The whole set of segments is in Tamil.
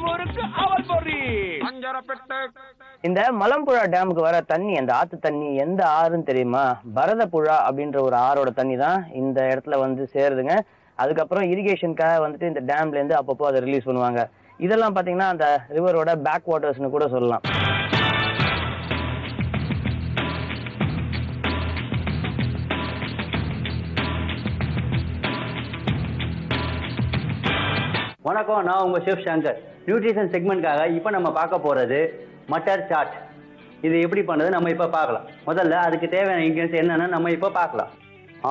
முறுக்கு அவல் பொரி பஞ்சரப்பட்டு. இந்த மலம்புழா டேமுக்கு வர தண்ணி, அந்த ஆத்து தண்ணி எந்த ஆறுன்னு தெரியுமா? பரதப்புழா அப்படின்ற ஒரு ஆறோட தண்ணி தான் இந்த இடத்துல வந்து சேருதுங்க. அதுக்கப்புறம் இரிகேஷனுக்காக வந்துட்டு இந்த டேம்ல இருந்து அப்பப்போ அதை ரிலீஸ் பண்ணுவாங்க. இதெல்லாம் பாத்தீங்கன்னா அந்த ரிவரோட பேக் வாட்டர்ஸ்னு கூட சொல்லலாம். வணக்கம், நான் உங்கள் ஷெஃப் சங்கர். நியூட்ரிஷன் செக்மெண்ட்காக இப்போ நம்ம பார்க்க போகிறது மட்டர் சாட். இது எப்படி பண்ணுறது நம்ம இப்போ பார்க்கலாம். முதல்ல அதுக்கு தேவையான இன்கிரியன்ஸ் என்னென்னு நம்ம இப்போ பார்க்கலாம்.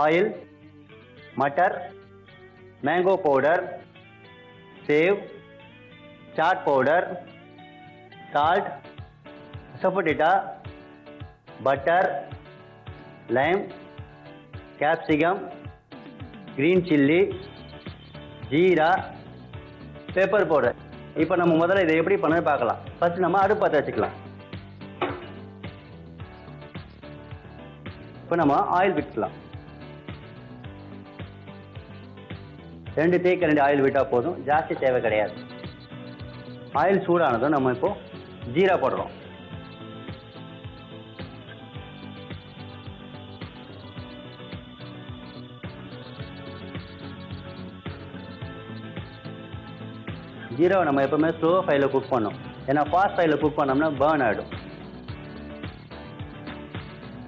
Oil, matar, mango powder, sev, chaat powder, salt, சப்போட்டா, butter, lime, capsicum, green chilli, jeera, pepper powder. இப்போ நம்ம முதல்ல இதை எப்படி பண்ண பார்க்கலாம். ஃபர்ஸ்ட் நம்ம அடுப்பு பற்ற வச்சுக்கலாம். இப்போ நம்ம ஆயில் விட்டுக்கலாம். 2 தேக்கரண்டி ஆயில் விட்டால் போதும், ஜாஸ்தி தேவை கிடையாது. ஆயில் சூடானதும் நம்ம இப்போ ஜீரா போடுறோம். ஜீராவை நம்ம எப்பவுமே ஸ்லோ ஃபைல குக் பண்ணோம். ஏன்னா ஃபாஸ்ட் ஃபைல குக் பண்ணோம்னா பர்ன் ஆகிடும்.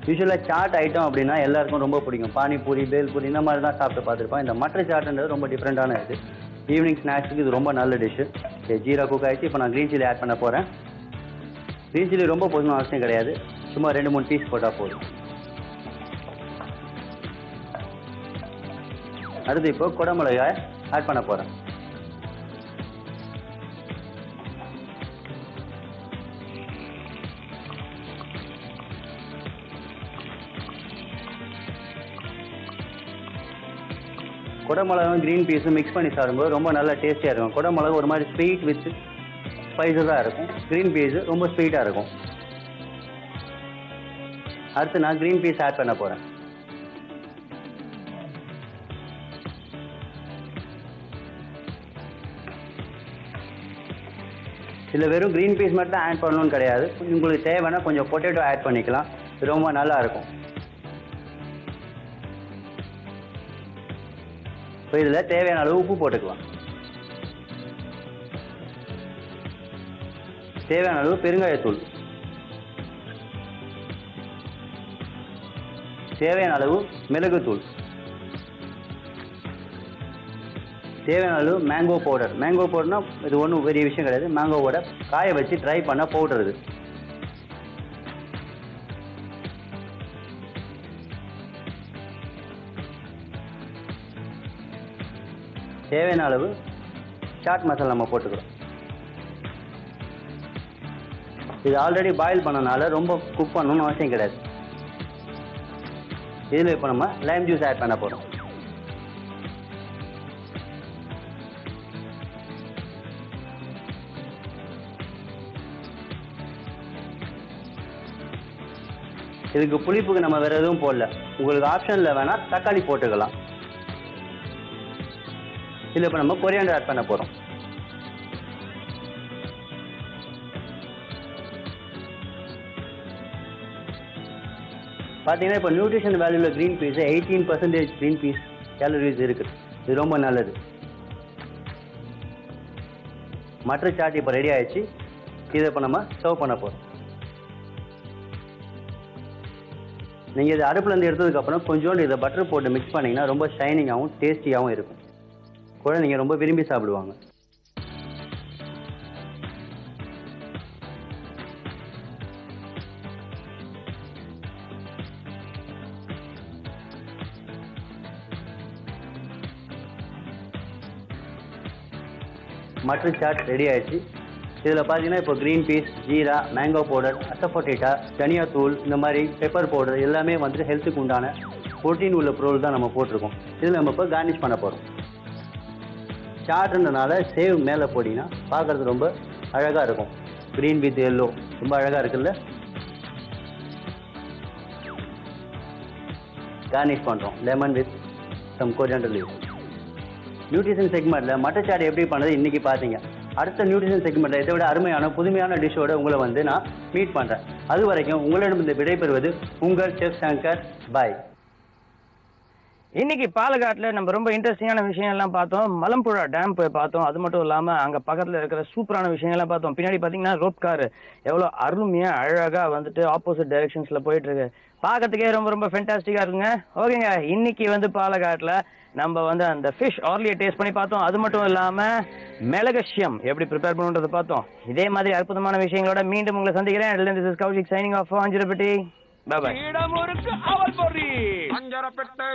யூஸ்வலாக சாட் ஐட்டம் அப்படின்னா எல்லாருக்கும் ரொம்ப பிடிக்கும். பானிபூரி, பேல்பூரி இந்த மாதிரி தான் சாப்பிட்டு பார்த்துருப்போம். இந்த மட்டர் சாட்டுன்றது ரொம்ப டிஃப்ரெண்ட்டான இது. ஈவினிங் ஸ்நாக்ஸுக்கு இது ரொம்ப நல்ல டிஷ்ஷு. ஜீரா குக் ஆகிடுச்சு. இப்போ நான் க்ரீன் சில்லி ஆட் பண்ண போகிறேன். க்ரீன் சில்லி ரொம்ப போதும்னு அவசியம் கிடையாது, சும்மா 2-3 பீஸ் போட்டால் போதும். அடுத்து இப்போ குடமிளகாய் ஆட் பண்ண போகிறேன். குடமிளகும் க்ரீன் பீஸும் மிக்ஸ் பண்ணி சாப்பிடும்போது ரொம்ப நல்லா டேஸ்டியாக இருக்கும். குடமிளகு ஒரு மாதிரி ஸ்வீட் வித் ஸ்பைஸஸாக இருக்கும். க்ரீன் பீஸு ரொம்ப ஸ்வீட்டாக இருக்கும். அடுத்து நான் க்ரீன் பீஸ் ஆட் பண்ண போகிறேன். இதில் வெறும் க்ரீன் பீஸ் மட்டும் ஆட் பண்ணணும்னு கிடையாது. உங்களுக்கு தேவைன்னா கொஞ்சம் பொட்டேட்டோ ஆட் பண்ணிக்கலாம். இது ரொம்ப நல்லா இருக்கும். இப்போ இதில் தேவையான அளவு உப்பு போட்டுக்கலாம். தேவையான அளவு பெருங்காயத்தூள், தேவையான அளவு மிளகுத்தூள், தேவையான அளவு மேங்கோ பவுடர். மேங்கோ பவுடர்னா இது ஒன்றும் பெரிய விஷயம் கிடையாது. மேங்கோவோட காய வச்சு ட்ரை பண்ண பவுடர் இது. தேவையான அளவு சாட் மசாலா நம்ம போட்டுக்கிறோம். இது ஆல்ரெடி பாயில் பண்ணனால ரொம்ப குக் பண்ணணும்னு அவசியம் கிடையாது. இதில் இப்போ நம்ம லைம் ஜூஸ் ஆட் பண்ண போகிறோம். இதுக்கு புளிப்புக்கு நம்ம வேறு எதுவும் போடல. உங்களுக்கு ஆப்ஷனில் வேணால் தக்காளி போட்டுக்கலாம். இதில் இப்போ நம்ம கொரியாண்டர் ஆட் பண்ண போகிறோம். பார்த்தீங்கன்னா இப்போ நியூட்ரிஷன் வேல்யூவில் green peas 18% green peas calories இருக்குது. இது ரொம்ப நல்லது. மட்டர் சாட் இப்போ ரெடி ஆகிடுச்சு. இதை இப்போ நம்ம சர்வ் பண்ண போகிறோம். நீங்கள் இதை அடுப்புலேருந்து எடுத்ததுக்கப்புறம் கொஞ்சோண்டு இதை பட்டர் போட்டு மிக்ஸ் பண்ணிங்கன்னா ரொம்ப ஷைனிங்காகவும் டேஸ்டியாகவும் இருக்கும். குழந்தைங்க ரொம்ப விரும்பி சாப்பிடுவாங்க. மட்டர் சாட் ரெடி ஆயிடுச்சு. இதில் பார்த்தீங்கன்னா இப்போ green peas, jeera, mango powder, அசப்பொட்டேட்டா, தனியாத்தூள், இந்த மாதிரி பெப்பர் பவுடர் எல்லாமே வந்துட்டு ஹெல்த்துக்கு உண்டான புரோட்டீன் உள்ள பொருள் தான் நம்ம போட்டிருக்கோம். இதில் நம்ம இப்போ கார்னிஷ் பண்ண போகிறோம். சாட்ன்றனால சேவ் மேலே போட்டிங்கன்னா பார்க்குறது ரொம்ப அழகாக இருக்கும். க்ரீன் வித் எல்லோ ரொம்ப அழகாக இருக்குல்ல. கார்னிஷ் பண்ணுறோம் lemon with some coriander leaves. Nutrition செக்மெண்ட்டில் மட்டர் சாட் எப்படி பண்ணுறது இன்றைக்கி பார்த்தீங்க. அடுத்த நியூட்ரிஷன் செக்மெண்ட்டில் இதை விட அருமையான புதுமையான டிஷ்ஷோட உங்களை வந்து நான் மீட் பண்ணுறேன். அது வரைக்கும் உங்களிடம் இந்த விடைபெறுவது உங்கள் செஃப் சங்கர். பாய். இன்னைக்கு பாலக்காட்டுல நம்ம ரொம்ப இன்ட்ரெஸ்டிங்கான விஷயங்கள்லாம் பார்த்தோம். மலம்புழா டேம் போய் பார்த்தோம். அது மட்டும் இல்லாம அங்க பக்கத்துல இருக்கிற சூப்பரான விஷயங்கள்லாம் பார்த்தோம். பின்னாடி பாத்தீங்கன்னா ரோப் கார் எவ்வளவு அருமையா அழகா வந்துட்டு ஆப்போசிட் டைரக்ஷன்ஸ்ல போயிட்டு இருக்கு. பார்க்கறதுக்கே ரொம்ப ரொம்ப ஃபென்டாஸ்டிக்கா இருக்குங்க. ஓகேங்க, இன்னைக்கு வந்து பாலக்காட்டுல நம்ம வந்து அந்த ஃபிஷ் ஆர்லியை டேஸ்ட் பண்ணி பார்த்தோம். அது மட்டும் இல்லாம மிளகஷ்யம் எப்படி ப்ரிப்பேர் பண்ணுன்றதை பார்த்தோம். இதே மாதிரி அற்புதமான விஷயங்களோட மீண்டும் உங்களை சந்திக்கிறேன். This is Kaushik signing off for Anjarapeti. Bye bye. இடமுருக்கு அவல் பொறி அஞ்சரப்பெட்டு